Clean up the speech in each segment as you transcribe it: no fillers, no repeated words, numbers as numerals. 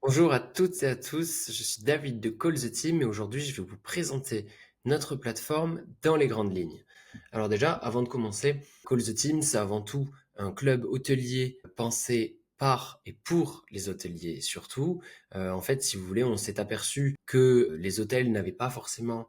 Bonjour à toutes et à tous, je suis David de Call the Team et aujourd'hui je vais vous présenter notre plateforme dans les grandes lignes. Alors déjà, avant de commencer, Call the Team, c'est avant tout un club hôtelier pensé par et pour les hôteliers surtout. En fait, si vous voulez, on s'est aperçu que les hôtels n'avaient pas forcément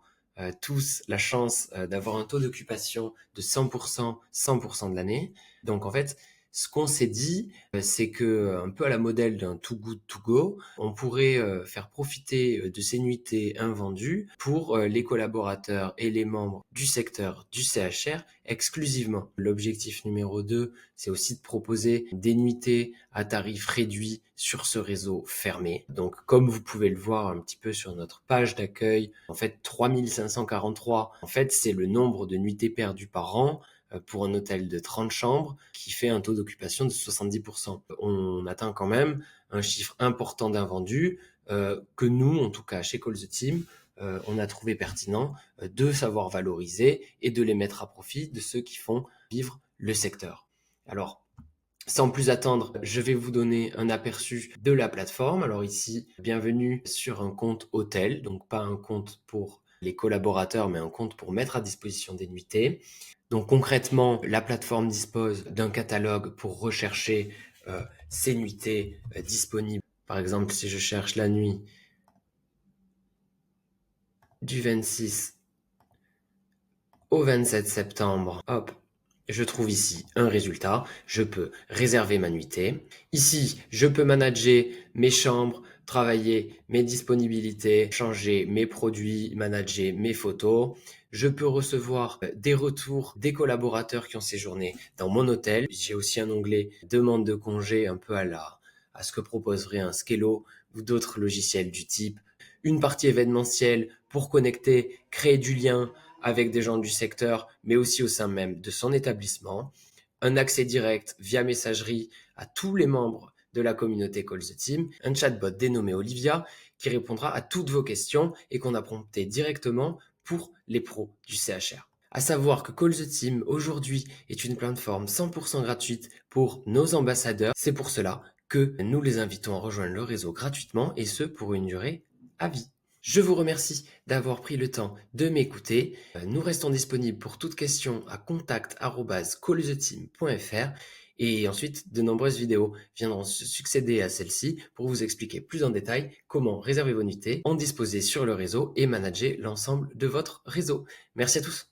tous la chance d'avoir un taux d'occupation de 100%, 100% de l'année. Donc en fait, ce qu'on s'est dit, c'est que, un peu à la modèle d'un Too Good To Go, on pourrait faire profiter de ces nuitées invendues pour les collaborateurs et les membres du secteur du CHR exclusivement. L'objectif numéro 2, c'est aussi de proposer des nuitées à tarif réduit sur ce réseau fermé. Donc, comme vous pouvez le voir un petit peu sur notre page d'accueil, en fait, 3543, en fait, c'est le nombre de nuitées perdues par an pour un hôtel de 30 chambres qui fait un taux d'occupation de 70%. On atteint quand même un chiffre important d'invendus que nous, en tout cas chez Call the Team, on a trouvé pertinent de savoir valoriser et de les mettre à profit de ceux qui font vivre le secteur. Alors, sans plus attendre, je vais vous donner un aperçu de la plateforme. Alors ici, bienvenue sur un compte hôtel, donc pas un compte pour les collaborateurs, mais un compte pour mettre à disposition des nuitées. Donc concrètement, la plateforme dispose d'un catalogue pour rechercher ces nuitées disponibles. Par exemple, si je cherche la nuit du 26 au 27 septembre, hop, je trouve ici un résultat. Je peux réserver ma nuitée. Ici, je peux manager mes chambres, travailler mes disponibilités, changer mes produits, manager mes photos. Je peux recevoir des retours des collaborateurs qui ont séjourné dans mon hôtel. J'ai aussi un onglet demande de congé un peu à ce que proposerait un Skello ou d'autres logiciels du type. Une partie événementielle pour connecter, créer du lien avec des gens du secteur, mais aussi au sein même de son établissement. Un accès direct via messagerie à tous les membres de la communauté Call the Team, un chatbot dénommé Olivia qui répondra à toutes vos questions et qu'on a prompté directement pour les pros du CHR. À savoir que Call the Team aujourd'hui est une plateforme 100% gratuite pour nos ambassadeurs. C'est pour cela que nous les invitons à rejoindre le réseau gratuitement et ce pour une durée à vie. Je vous remercie d'avoir pris le temps de m'écouter. Nous restons disponibles pour toute question à contact@calltheteam.fr et ensuite de nombreuses vidéos viendront succéder à celle-ci pour vous expliquer plus en détail comment réserver vos nuitées, en disposer sur le réseau et manager l'ensemble de votre réseau. Merci à tous.